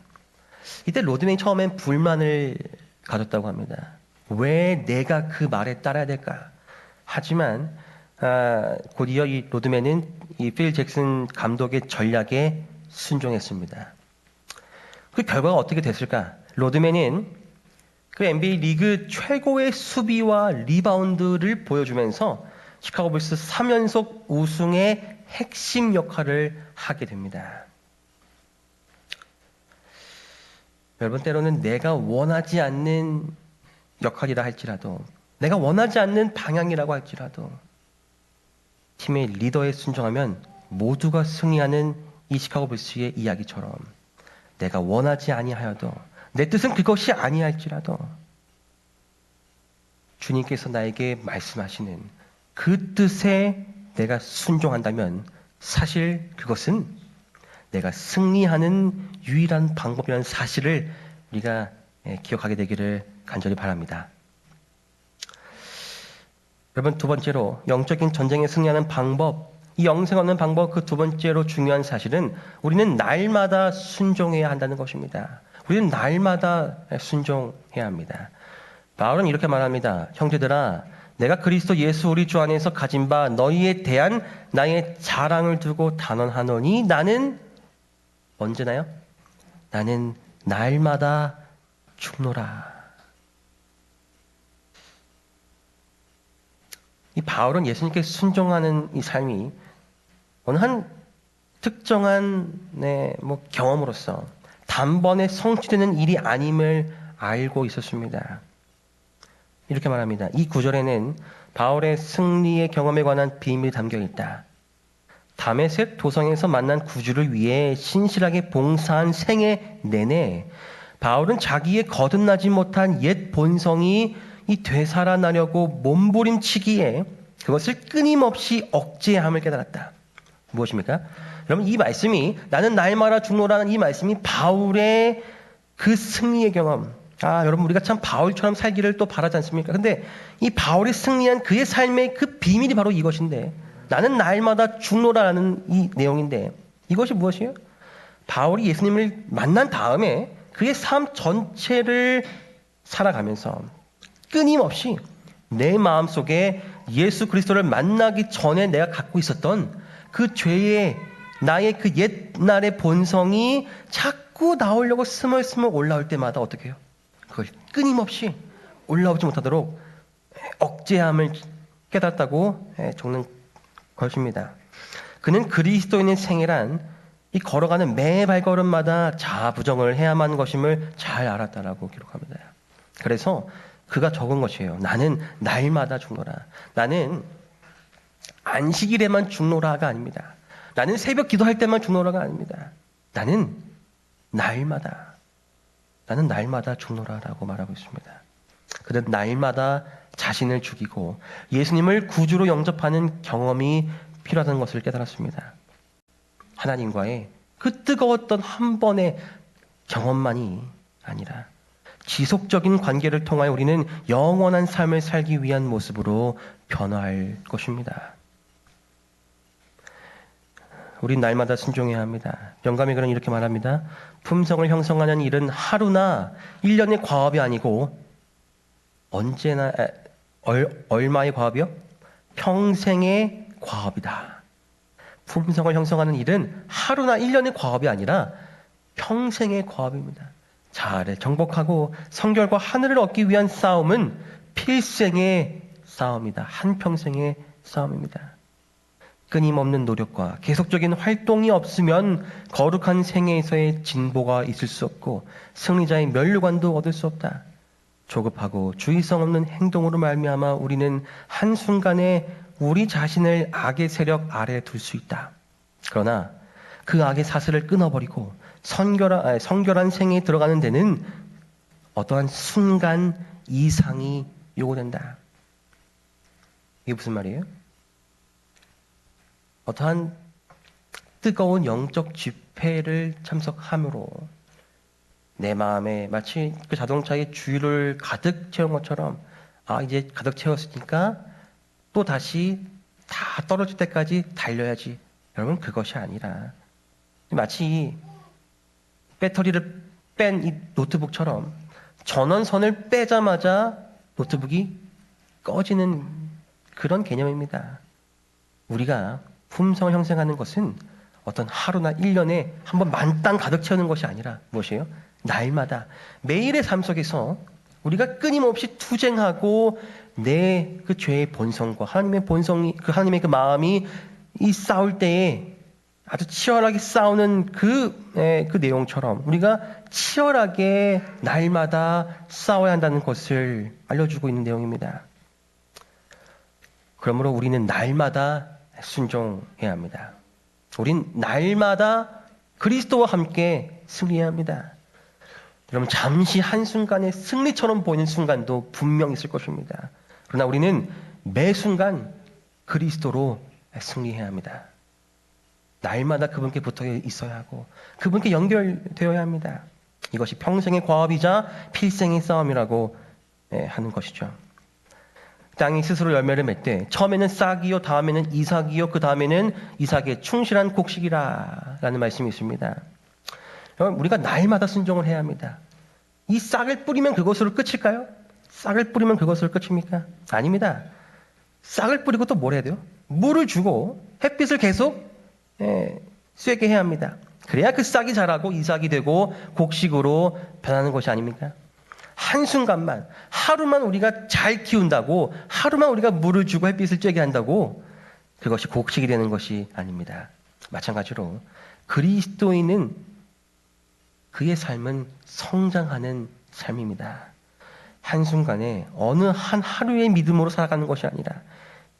이때 로드맨이 처음엔 불만을 가졌다고 합니다. 왜 내가 그 말에 따라야 될까? 하지만 곧이어 이 로드맨은 이 필 잭슨 감독의 전략에 순종했습니다. 그 결과가 어떻게 됐을까? 로드맨은 그 NBA 리그 최고의 수비와 리바운드를 보여주면서 시카고 불스 3연속 우승의 핵심 역할을 하게 됩니다. 여러분, 때로는 내가 원하지 않는 역할이라 할지라도, 내가 원하지 않는 방향이라고 할지라도 팀의 리더에 순종하면 모두가 승리하는 이 시카고 불스의 이야기처럼 내가 원하지 아니하여도, 내 뜻은 그것이 아니할지라도 주님께서 나에게 말씀하시는 그 뜻에 내가 순종한다면 사실 그것은 내가 승리하는 유일한 방법이라는 사실을 우리가 기억하게 되기를 간절히 바랍니다. 여러분, 두 번째로 영적인 전쟁에 승리하는 방법, 이 영생 없는 방법, 그 두 번째로 중요한 사실은 우리는 날마다 순종해야 한다는 것입니다. 우리는 날마다 순종해야 합니다. 바울은 이렇게 말합니다. 형제들아, 내가 그리스도 예수 우리 주 안에서 가진 바 너희에 대한 나의 자랑을 두고 단언하노니 나는 언제나요? 나는 날마다 죽노라. 이 바울은 예수님께 순종하는 이 삶이 어느 한 특정한 경험으로서 단번에 성취되는 일이 아님을 알고 있었습니다. 이렇게 말합니다. 이 구절에는 바울의 승리의 경험에 관한 비밀이 담겨 있다. 다메섹 도성에서 만난 구주를 위해 신실하게 봉사한 생애 내내 바울은 자기의 거듭나지 못한 옛 본성이 이 되살아나려고 몸부림치기에 그것을 끊임없이 억제함을 깨달았다. 무엇입니까? 여러분, 이 말씀이 나는 날마다 죽노라는 이 말씀이 바울의 그 승리의 경험. 여러분, 우리가 참 바울처럼 살기를 또 바라지 않습니까? 근데 이 바울이 승리한 그의 삶의 그 비밀이 바로 이것인데, 나는 날마다 죽노라는 이 내용인데, 이것이 무엇이에요? 바울이 예수님을 만난 다음에 그의 삶 전체를 살아가면서 끊임없이 내 마음속에 예수 그리스도를 만나기 전에 내가 갖고 있었던 그 죄의 나의 그 옛날의 본성이 자꾸 나오려고 스멀스멀 올라올 때마다 어떻게 해요? 그걸 끊임없이 올라오지 못하도록 억제함을 깨닫다고 적는 것입니다. 그는 그리스도인의 생애란 이 걸어가는 매 발걸음마다 자부정을 해야만 하는 것임을 잘 알았다라고 기록합니다. 그래서 그가 적은 것이에요. 나는 날마다 죽노라. 나는 안식일에만 죽노라가 아닙니다. 나는 새벽 기도할 때만 죽노라가 아닙니다. 나는 날마다 죽노라라고 말하고 있습니다. 그는 날마다 자신을 죽이고 예수님을 구주로 영접하는 경험이 필요하다는 것을 깨달았습니다. 하나님과의 그 뜨거웠던 한 번의 경험만이 아니라 지속적인 관계를 통하여 우리는 영원한 삶을 살기 위한 모습으로 변화할 것입니다. 우린 날마다 순종해야 합니다. 영감의 글은 이렇게 말합니다. 품성을 형성하는 일은 하루나 1년의 과업이 아니고 언제나 얼마의 과업이요? 평생의 과업이다. 품성을 형성하는 일은 하루나 1년의 과업이 아니라 평생의 과업입니다. 자아를 정복하고 성결과 하늘을 얻기 위한 싸움은 필생의 싸움이다. 한평생의 싸움입니다. 끊임없는 노력과 계속적인 활동이 없으면 거룩한 생애에서의 진보가 있을 수 없고 승리자의 면류관도 얻을 수 없다. 조급하고 주의성 없는 행동으로 말미암아 우리는 한순간에 우리 자신을 악의 세력 아래에 둘 수 있다. 그러나 그 악의 사슬을 끊어버리고 성결한 생애에 들어가는 데는 어떠한 순간 이상이 요구된다. 이게 무슨 말이에요? 어떠한 뜨거운 영적 집회를 참석함으로 내 마음에 마치 그 자동차에 주유를 가득 채운 것처럼 이제 가득 채웠으니까 또 다시 다 떨어질 때까지 달려야지. 여러분, 그것이 아니라 마치 배터리를 뺀 이 노트북처럼 전원선을 빼자마자 노트북이 꺼지는 그런 개념입니다. 우리가 품성을 형성하는 것은 어떤 하루나 1년에 한번 만땅 가득 채우는 것이 아니라 무엇이에요? 날마다 매일의 삶 속에서 우리가 끊임없이 투쟁하고 내 그 죄의 본성과 하나님의 본성이 하나님의 그 마음이 이 싸울 때에 아주 치열하게 싸우는 그 내용처럼 우리가 치열하게 날마다 싸워야 한다는 것을 알려주고 있는 내용입니다. 그러므로 우리는 날마다 순종해야 합니다. 우린 날마다 그리스도와 함께 승리해야 합니다. 여러분, 잠시 한순간의 승리처럼 보이는 순간도 분명 있을 것입니다. 그러나 우리는 매 순간 그리스도로 승리해야 합니다. 날마다 그분께 붙어 있어야 하고 그분께 연결되어야 합니다. 이것이 평생의 과업이자 필생의 싸움이라고 하는 것이죠. 땅이 스스로 열매를 맺되 처음에는 싹이요 다음에는 이삭이요 그 다음에는 이삭의 충실한 곡식이라 라는 말씀이 있습니다. 우리가 날마다 순종을 해야 합니다. 이 싹을 뿌리면 그것으로 끝일까요? 싹을 뿌리면 그것으로 끝입니까? 아닙니다. 싹을 뿌리고 또 뭘 해야 돼요? 물을 주고 햇빛을 계속 쐬게 해야 합니다. 그래야 그 싹이 자라고 이삭이 되고 곡식으로 변하는 것이 아닙니까? 한순간만, 하루만 우리가 잘 키운다고, 하루만 우리가 물을 주고 햇빛을 쬐게 한다고 그것이 곡식이 되는 것이 아닙니다. 마찬가지로 그리스도인은 그의 삶은 성장하는 삶입니다. 한순간에 어느 한 하루의 믿음으로 살아가는 것이 아니라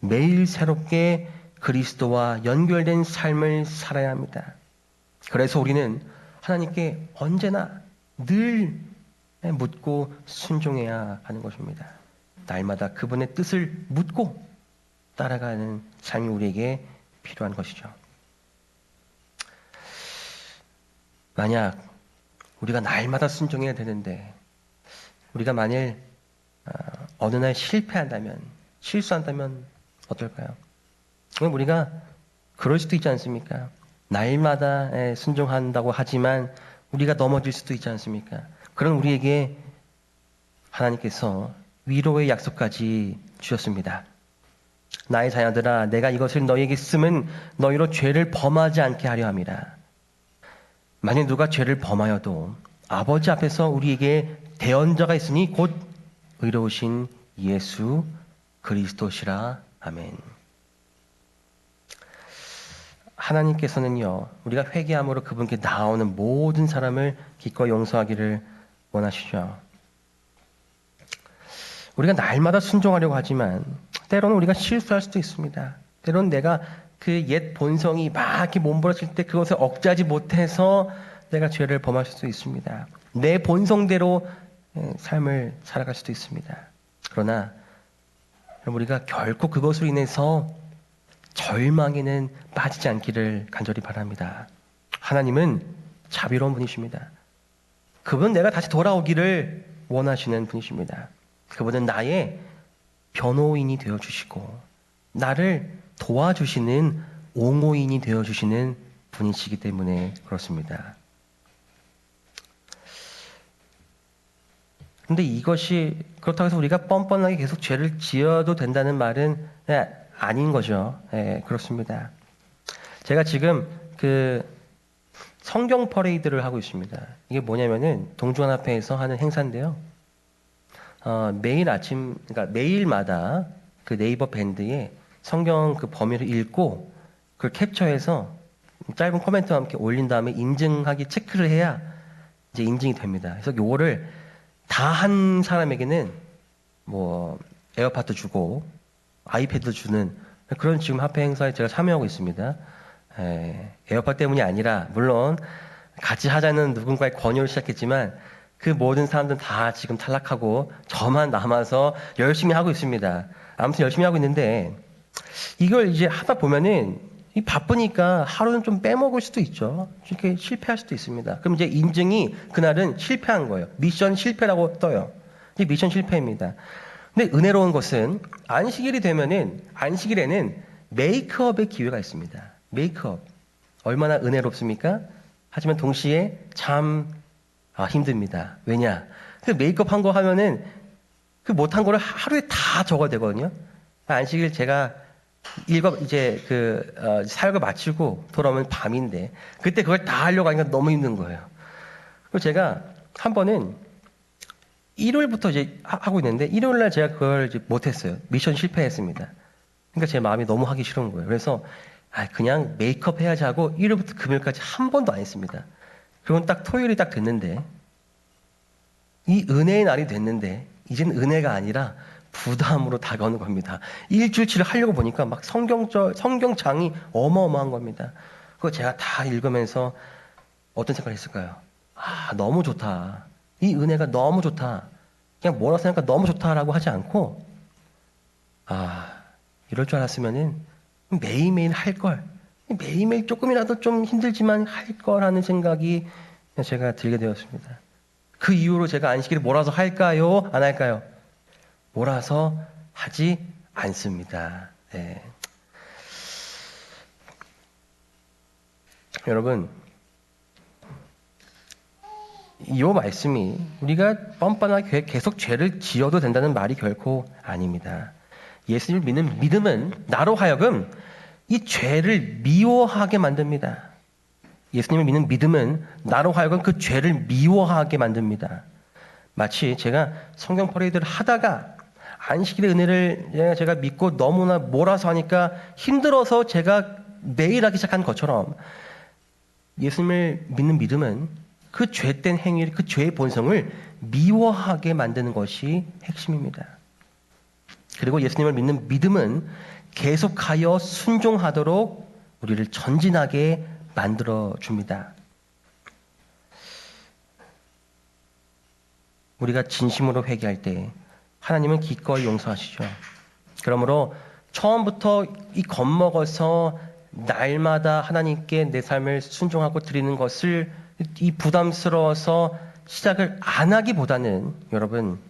매일 새롭게 그리스도와 연결된 삶을 살아야 합니다. 그래서 우리는 하나님께 언제나 늘 묻고 순종해야 하는 것입니다. 날마다 그분의 뜻을 묻고 따라가는 삶이 우리에게 필요한 것이죠. 만약 우리가 날마다 순종해야 되는데 우리가 만일 어느 날 실패한다면, 실수한다면 어떨까요? 그럼 우리가 그럴 수도 있지 않습니까? 날마다 순종한다고 하지만 우리가 넘어질 수도 있지 않습니까? 그런 우리에게 하나님께서 위로의 약속까지 주셨습니다. 나의 자녀들아, 내가 이것을 너희에게 쓰면 너희로 죄를 범하지 않게 하려 함이라. 만일 누가 죄를 범하여도 아버지 앞에서 우리에게 대언자가 있으니 곧 의로우신 예수 그리스도시라. 아멘. 하나님께서는요, 우리가 회개함으로 그분께 나오는 모든 사람을 기꺼이 용서하기를 원하시죠. 우리가 날마다 순종하려고 하지만 때로는 우리가 실수할 수도 있습니다. 때로는 내가 그 옛 본성이 막 이렇게 몸부러칠 때 그것을 억제하지 못해서 내가 죄를 범할 수도 있습니다. 내 본성대로 삶을 살아갈 수도 있습니다. 그러나 우리가 결코 그것으로 인해서 절망에는 빠지지 않기를 간절히 바랍니다. 하나님은 자비로운 분이십니다. 그분은 내가 다시 돌아오기를 원하시는 분이십니다. 그분은 나의 변호인이 되어주시고 나를 도와주시는 옹호인이 되어주시는 분이시기 때문에 그렇습니다. 그런데 이것이 그렇다고 해서 우리가 뻔뻔하게 계속 죄를 지어도 된다는 말은 아닌 거죠. 그렇습니다. 제가 지금 그 성경 퍼레이드를 하고 있습니다. 이게 뭐냐면은 동주환합회에서 하는 행사인데요. 매일 아침, 그러니까 매일마다 그 네이버 밴드에 성경 그 범위를 읽고 그걸 캡처해서 짧은 코멘트와 함께 올린 다음에 인증하기 체크를 해야 이제 인증이 됩니다. 그래서 요거를 다 한 사람에게는 뭐 에어팟도 주고 아이패드 주는 그런 지금 화폐 행사에 제가 참여하고 있습니다. 에어팟 때문이 아니라 물론 같이 하자는 누군가의 권유를 시작했지만 그 모든 사람들은 다 지금 탈락하고 저만 남아서 열심히 하고 있습니다. 아무튼 열심히 하고 있는데 이걸 이제 하다 보면은 바쁘니까 하루는 좀 빼먹을 수도 있죠. 이렇게 실패할 수도 있습니다. 그럼 이제 인증이 그날은 실패한 거예요. 미션 실패라고 떠요. 이제 미션 실패입니다. 근데 은혜로운 것은 안식일이 되면은 안식일에는 메이크업의 기회가 있습니다. 메이크업 얼마나 은혜롭습니까? 하지만 동시에 참 힘듭니다. 왜냐? 그 메이크업 한 거 하면은 그 못한 거를 하루에 다 적어야 되거든요. 안식일 제가 사역을 마치고 돌아오면 밤인데 그때 그걸 다 하려고 하니까 너무 힘든 거예요. 그리고 제가 한 번은 일요일부터 이제 하고 있는데 일요일 날 제가 그걸 이제 못했어요. 미션 실패했습니다. 그러니까 제 마음이 너무 하기 싫은 거예요. 그래서 그냥 메이크업 해야지 하고 일요일부터 금요일까지 한 번도 안 했습니다. 그건 딱 토요일이 딱 됐는데 이 은혜의 날이 됐는데 이젠 은혜가 아니라 부담으로 다가오는 겁니다. 일주일치를 하려고 보니까 막 성경장이 어마어마한 겁니다. 그거 제가 다 읽으면서 어떤 생각을 했을까요? 너무 좋다. 이 은혜가 너무 좋다. 그냥 뭐라 생각하니까 너무 좋다라고 하지 않고 이럴 줄 알았으면은 매일매일 할 걸. 매일매일 조금이라도 좀 힘들지만 할 거라는 생각이 제가 들게 되었습니다. 그 이후로 제가 안식일을 몰아서 할까요? 안 할까요? 몰아서 하지 않습니다. 네. 여러분, 이 말씀이 우리가 뻔뻔하게 계속 죄를 지어도 된다는 말이 결코 아닙니다. 예수님을 믿는 믿음은 나로 하여금 이 죄를 미워하게 만듭니다. 예수님을 믿는 믿음은 나로 하여금 그 죄를 미워하게 만듭니다. 마치 제가 성경 퍼레이드를 하다가 안식일의 은혜를 제가 믿고 너무나 몰아서 하니까 힘들어서 제가 매일 하기 시작한 것처럼 예수님을 믿는 믿음은 그 죄된 행위, 그 죄의 본성을 미워하게 만드는 것이 핵심입니다. 그리고 예수님을 믿는 믿음은 계속하여 순종하도록 우리를 전진하게 만들어줍니다. 우리가 진심으로 회개할 때 하나님은 기꺼이 용서하시죠. 그러므로 처음부터 겁먹어서 날마다 하나님께 내 삶을 순종하고 드리는 것을 부담스러워서 시작을 안 하기보다는 여러분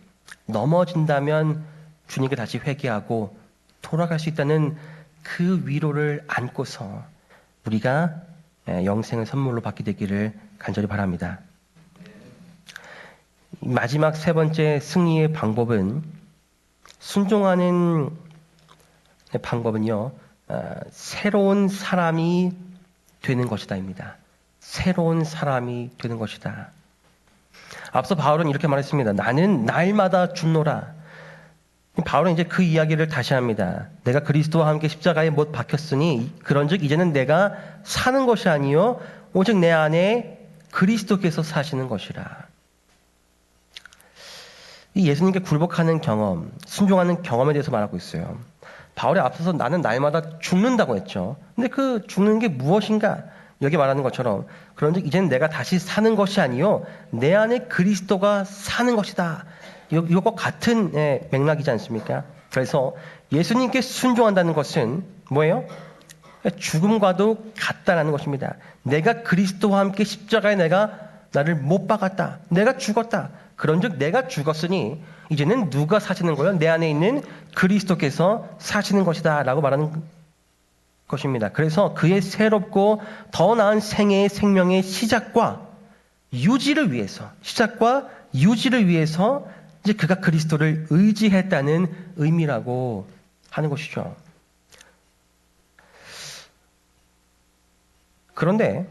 넘어진다면 주님께 다시 회개하고 돌아갈 수 있다는 그 위로를 안고서 우리가 영생을 선물로 받게 되기를 간절히 바랍니다. 마지막 세 번째 승리의 방법은 순종하는 방법은요. 새로운 사람이 되는 것이다입니다. 새로운 사람이 되는 것이다. 앞서 바울은 이렇게 말했습니다. 나는 날마다 죽노라. 바울은 이제 그 이야기를 다시 합니다. 내가 그리스도와 함께 십자가에 못 박혔으니 그런즉 이제는 내가 사는 것이 아니요 오직 내 안에 그리스도께서 사시는 것이라. 이 예수님께 굴복하는 경험, 순종하는 경험에 대해서 말하고 있어요. 바울이 앞서서 나는 날마다 죽는다고 했죠. 근데 그 죽는 게 무엇인가? 여기 말하는 것처럼 그런즉 이제는 내가 다시 사는 것이 아니요 내 안에 그리스도가 사는 것이다. 이것과 같은 맥락이지 않습니까? 그래서 예수님께 순종한다는 것은 뭐예요? 죽음과도 같다라는 것입니다. 내가 그리스도와 함께 십자가에 내가 나를 못 박았다. 내가 죽었다. 그런즉 내가 죽었으니 이제는 누가 사시는 거예요? 내 안에 있는 그리스도께서 사시는 것이다 라고 말하는 것입니다. 그래서 그의 새롭고 더 나은 생애의 생명의 시작과 유지를 위해서 이제 그가 그리스도를 의지했다는 의미라고 하는 것이죠. 그런데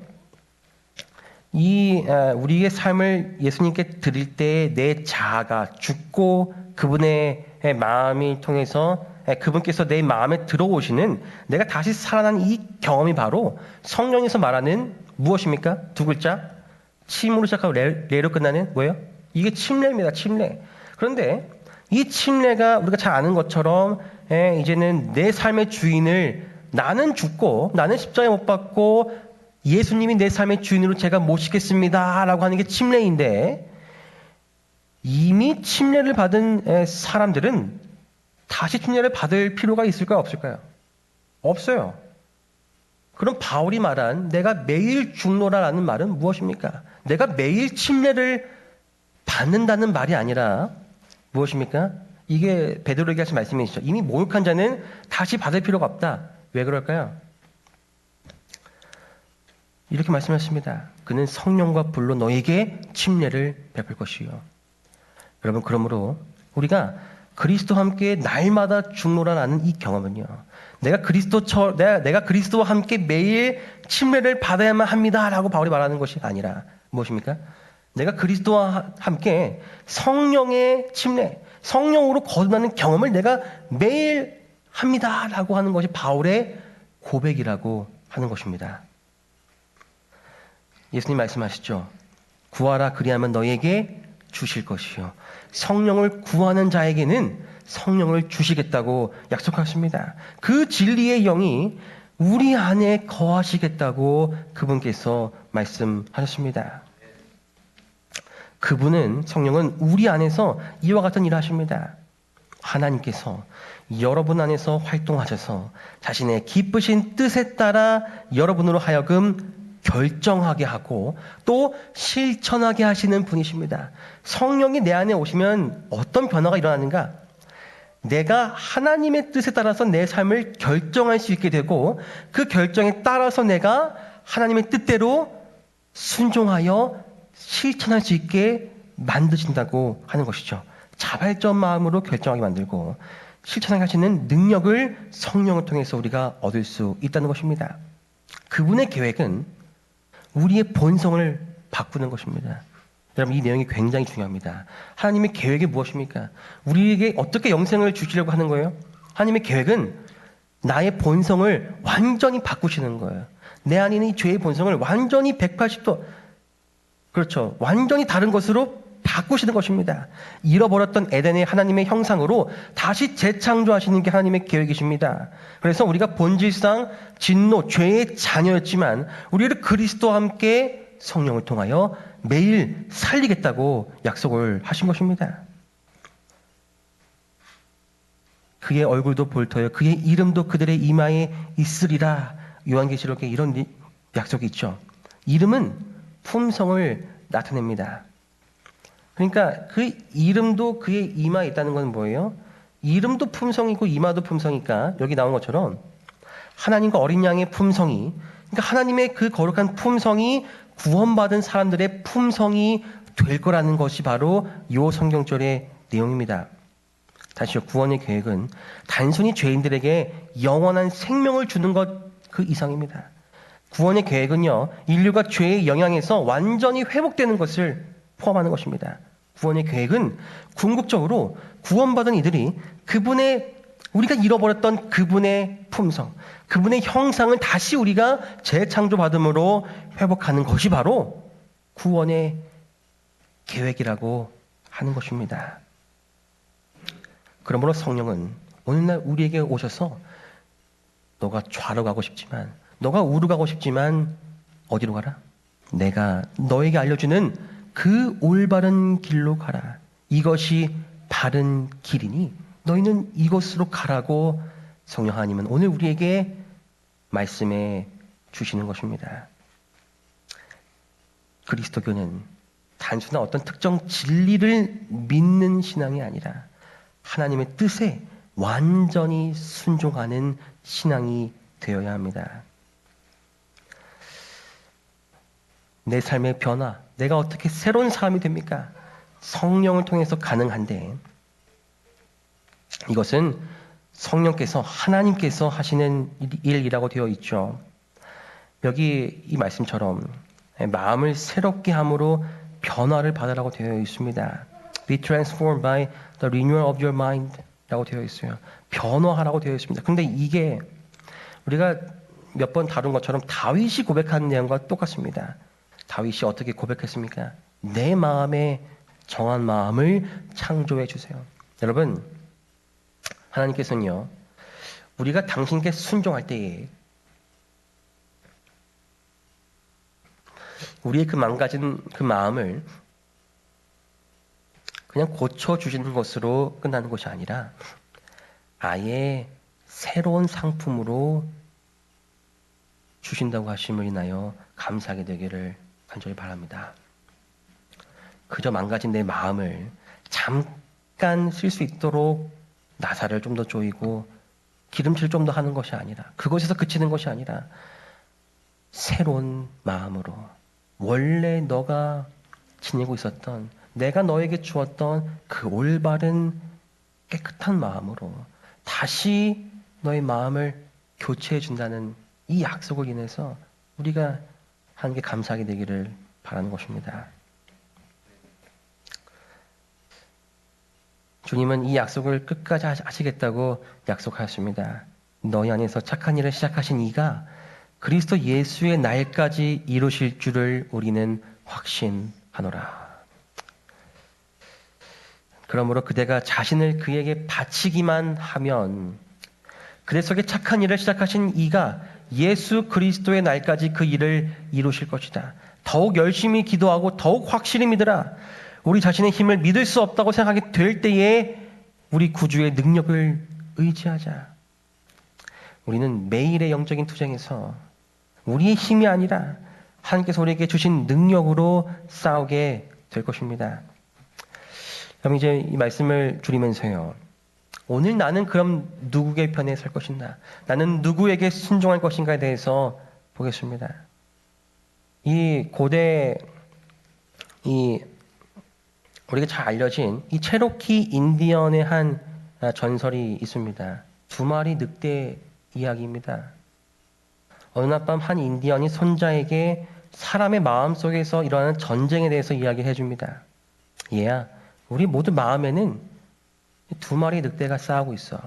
우리의 삶을 예수님께 드릴 때 내 자아가 죽고 그분의 마음이 통해서 그분께서 내 마음에 들어오시는 내가 다시 살아난 이 경험이 바로 성령에서 말하는 무엇입니까? 두 글자. 침으로 시작하고 레로 끝나는 뭐예요? 이게 침례입니다. 침례. 그런데 이 침례가 우리가 잘 아는 것처럼 이제는 내 삶의 주인을 나는 죽고 나는 십자가에 못 박고 예수님이 내 삶의 주인으로 제가 모시겠습니다 라고 하는 게 침례인데, 이미 침례를 받은 사람들은 다시 침례를 받을 필요가 있을까요? 없을까요? 없어요. 그럼 바울이 말한 내가 매일 죽노라라는 말은 무엇입니까? 내가 매일 침례를 받는다는 말이 아니라 무엇입니까? 이게 베드로에게 하신 말씀이시죠. 이미 모욕한 자는 다시 받을 필요가 없다. 왜 그럴까요? 이렇게 말씀하십니다. 그는 성령과 불로 너에게 침례를 베풀 것이요. 여러분, 그러므로 우리가 그리스도와 함께 날마다 죽노라는 이 경험은요, 내가 그리스도와 함께 매일 침례를 받아야만 합니다라고 바울이 말하는 것이 아니라 무엇입니까? 내가 그리스도와 함께 성령의 침례, 성령으로 거듭나는 경험을 내가 매일 합니다라고 하는 것이 바울의 고백이라고 하는 것입니다. 예수님 말씀하시죠. 구하라 그리하면 너희에게 주실 것이요. 성령을 구하는 자에게는 성령을 주시겠다고 약속하십니다. 그 진리의 영이 우리 안에 거하시겠다고 그분께서 말씀하셨습니다. 그분은, 성령은 우리 안에서 이와 같은 일을 하십니다. 하나님께서 여러분 안에서 활동하셔서 자신의 기쁘신 뜻에 따라 여러분으로 하여금 결정하게 하고 또 실천하게 하시는 분이십니다. 성령이 내 안에 오시면 어떤 변화가 일어나는가? 내가 하나님의 뜻에 따라서 내 삶을 결정할 수 있게 되고, 그 결정에 따라서 내가 하나님의 뜻대로 순종하여 실천할 수 있게 만드신다고 하는 것이죠. 자발적 마음으로 결정하게 만들고 실천하게 하시는 능력을 성령을 통해서 우리가 얻을 수 있다는 것입니다. 그분의 계획은 우리의 본성을 바꾸는 것입니다. 여러분, 이 내용이 굉장히 중요합니다. 하나님의 계획이 무엇입니까? 우리에게 어떻게 영생을 주시려고 하는 거예요? 하나님의 계획은 나의 본성을 완전히 바꾸시는 거예요. 내 안에 있는 이 죄의 본성을 완전히 180도, 그렇죠, 완전히 다른 것으로 바꾸시는 것입니다. 잃어버렸던 에덴의 하나님의 형상으로 다시 재창조하시는 게 하나님의 계획이십니다. 그래서 우리가 본질상 진노, 죄의 자녀였지만 우리를 그리스도와 함께 성령을 통하여 매일 살리겠다고 약속을 하신 것입니다. 그의 얼굴도 볼터여 그의 이름도 그들의 이마에 있으리라. 요한계시록에 이런 약속이 있죠. 이름은 품성을 나타냅니다. 그러니까 그 이름도 그의 이마에 있다는 건 뭐예요? 이름도 품성이고 이마도 품성이니까 여기 나온 것처럼 하나님과 어린 양의 품성이, 그러니까 하나님의 그 거룩한 품성이 구원받은 사람들의 품성이 될 거라는 것이 바로 이 성경절의 내용입니다. 다시요, 구원의 계획은 단순히 죄인들에게 영원한 생명을 주는 것 그 이상입니다. 구원의 계획은요, 인류가 죄의 영향에서 완전히 회복되는 것을 포함하는 것입니다. 구원의 계획은 궁극적으로 구원받은 이들이 우리가 잃어버렸던 그분의 품성, 그분의 형상을 다시 우리가 재창조받음으로 회복하는 것이 바로 구원의 계획이라고 하는 것입니다. 그러므로 성령은 오늘날 우리에게 오셔서 너가 좌로 가고 싶지만, 너가 우로 가고 싶지만 어디로 가라? 내가 너에게 알려주는 그 올바른 길로 가라. 이것이 바른 길이니 너희는 이것으로 가라고 성령 하나님은 오늘 우리에게 말씀해 주시는 것입니다. 그리스도교는 단순한 어떤 특정 진리를 믿는 신앙이 아니라 하나님의 뜻에 완전히 순종하는 신앙이 되어야 합니다. 내 삶의 변화, 내가 어떻게 새로운 사람이 됩니까? 성령을 통해서 가능한데, 이것은 성령께서, 하나님께서 하시는 일이라고 되어 있죠. 여기 이 말씀처럼 마음을 새롭게 함으로 변화를 받으라고 되어 있습니다. Be transformed by the renewal of your mind. 라고 되어 있어요. 변화하라고 되어 있습니다. 그런데 이게 우리가 몇 번 다룬 것처럼 다윗이 고백하는 내용과 똑같습니다. 다윗이 어떻게 고백했습니까? 내 마음에 정한 마음을 창조해 주세요. 여러분, 하나님께서는요, 우리가 당신께 순종할 때에 우리의 그 망가진 그 마음을 그냥 고쳐주시는 것으로 끝나는 것이 아니라 아예 새로운 상품으로 주신다고 하심을 인하여 감사하게 되기를 간절히 바랍니다. 그저 망가진 내 마음을 잠깐 쓸 수 있도록 나사를 좀 더 조이고 기름칠 좀 더 하는 것이 아니라, 그것에서 그치는 것이 아니라 새로운 마음으로 원래 너가 지니고 있었던, 내가 너에게 주었던 그 올바른 깨끗한 마음으로 다시 너의 마음을 교체해 준다는 이 약속을 인해서 우리가 하는 게 감사하게 되기를 바라는 것입니다. 주님은 이 약속을 끝까지 하시겠다고 약속하였습니다. 너희 안에서 착한 일을 시작하신 이가 그리스도 예수의 날까지 이루실 줄을 우리는 확신하노라. 그러므로 그대가 자신을 그에게 바치기만 하면 그대 속에 착한 일을 시작하신 이가 예수 그리스도의 날까지 그 일을 이루실 것이다. 더욱 열심히 기도하고 더욱 확실히 믿으라. 우리 자신의 힘을 믿을 수 없다고 생각하게 될 때에 우리 구주의 능력을 의지하자. 우리는 매일의 영적인 투쟁에서 우리의 힘이 아니라 하나님께서 우리에게 주신 능력으로 싸우게 될 것입니다. 그럼 이제 이 말씀을 줄이면서요, 오늘 나는 그럼 누구의 편에 설 것인가? 나는 누구에게 순종할 것인가에 대해서 보겠습니다. 이 고대 우리가 잘 알려진 이 체로키 인디언의 한 전설이 있습니다. 두 마리 늑대 이야기입니다. 어느 날 밤 한 인디언이 손자에게 사람의 마음 속에서 일어나는 전쟁에 대해서 이야기해 줍니다. 얘야, 우리 모두 마음에는 두 마리 늑대가 싸우고 있어.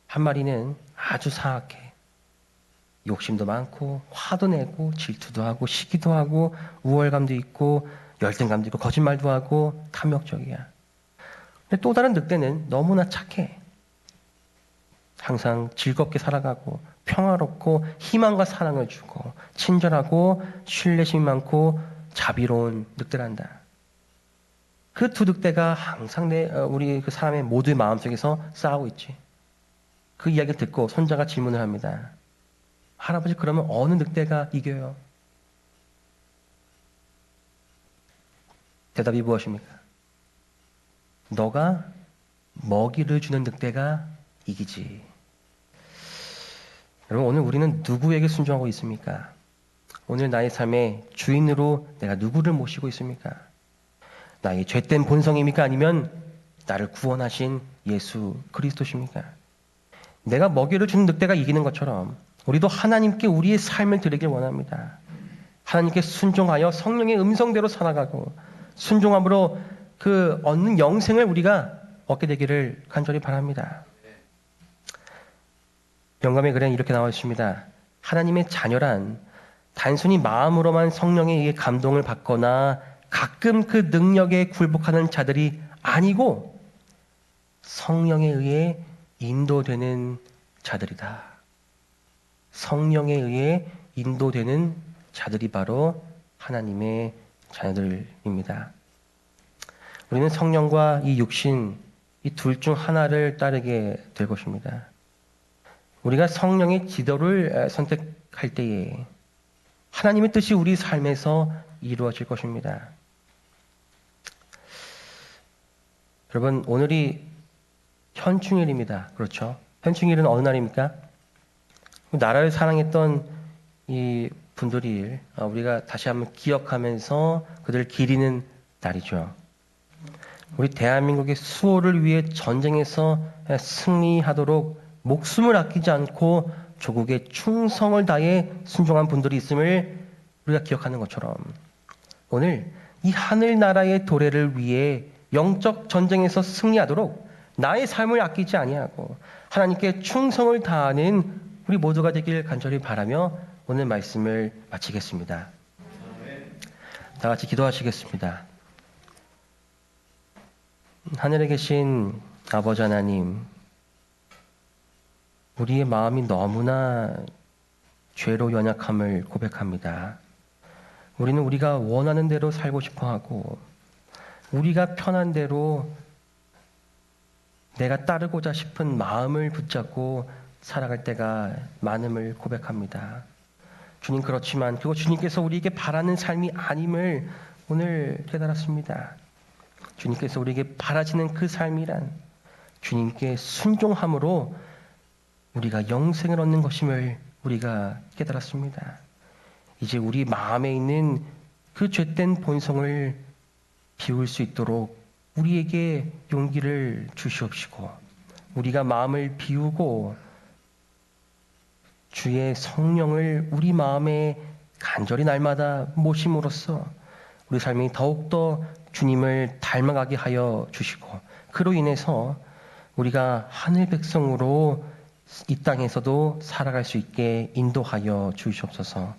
한 마리는 아주 사악해. 욕심도 많고 화도 내고 질투도 하고 시기도 하고 우월감도 있고 열등감도 있고 거짓말도 하고 탐욕적이야. 근데 또 다른 늑대는 너무나 착해. 항상 즐겁게 살아가고 평화롭고 희망과 사랑을 주고 친절하고 신뢰심이 많고 자비로운 늑대란다. 그 두 늑대가 항상 우리 그 사람의 모두의 마음속에서 싸우고 있지. 그 이야기를 듣고 손자가 질문을 합니다. 할아버지, 그러면 어느 늑대가 이겨요? 대답이 무엇입니까? 너가 먹이를 주는 늑대가 이기지. 여러분, 오늘 우리는 누구에게 순종하고 있습니까? 오늘 나의 삶의 주인으로 내가 누구를 모시고 있습니까? 나의 죄된 본성입니까? 아니면 나를 구원하신 예수 그리스도십니까? 내가 먹이를 주는 늑대가 이기는 것처럼 우리도 하나님께 우리의 삶을 드리길 원합니다. 하나님께 순종하여 성령의 음성대로 살아가고 순종함으로 그 얻는 영생을 우리가 얻게 되기를 간절히 바랍니다. 영감의 글에는 이렇게 나와 있습니다. 하나님의 자녀란 단순히 마음으로만 성령에 의해 감동을 받거나 가끔 그 능력에 굴복하는 자들이 아니고 성령에 의해 인도되는 자들이다. 성령에 의해 인도되는 자들이 바로 하나님의 자녀들입니다. 우리는 성령과 이 육신, 이 둘 중 하나를 따르게 될 것입니다. 우리가 성령의 지도를 선택할 때에 하나님의 뜻이 우리 삶에서 이루어질 것입니다. 여러분, 오늘이 현충일입니다. 그렇죠? 현충일은 어느 날입니까? 나라를 사랑했던 이 분들이 우리가 다시 한번 기억하면서 그들을 기리는 날이죠. 우리 대한민국의 수호를 위해 전쟁에서 승리하도록 목숨을 아끼지 않고 조국의 충성을 다해 순종한 분들이 있음을 우리가 기억하는 것처럼 오늘 이 하늘나라의 도래를 위해 영적 전쟁에서 승리하도록 나의 삶을 아끼지 아니하고 하나님께 충성을 다하는 우리 모두가 되길 간절히 바라며 오늘 말씀을 마치겠습니다. 다 같이 기도하시겠습니다. 하늘에 계신 아버지 하나님, 우리의 마음이 너무나 죄로 연약함을 고백합니다. 우리는 우리가 원하는 대로 살고 싶어 하고 우리가 편한 대로 내가 따르고자 싶은 마음을 붙잡고 살아갈 때가 많음을 고백합니다. 주님, 그렇지만 그거 주님께서 우리에게 바라는 삶이 아님을 오늘 깨달았습니다. 주님께서 우리에게 바라시는 그 삶이란 주님께 순종함으로 우리가 영생을 얻는 것임을 우리가 깨달았습니다. 이제 우리 마음에 있는 그 죄된 본성을 비울 수 있도록 우리에게 용기를 주시옵시고 우리가 마음을 비우고 주의 성령을 우리 마음에 간절히 날마다 모심으로써 우리 삶이 더욱더 주님을 닮아가게 하여 주시고 그로 인해서 우리가 하늘 백성으로 이 땅에서도 살아갈 수 있게 인도하여 주시옵소서.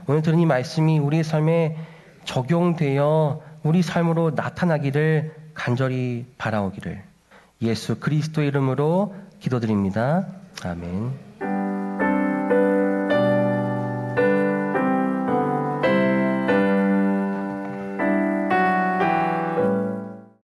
오늘 들은 이 말씀이 우리의 삶에 적용되어 우리 삶으로 나타나기를 간절히 바라오기를 예수 그리스도의 이름으로 기도드립니다. 아멘.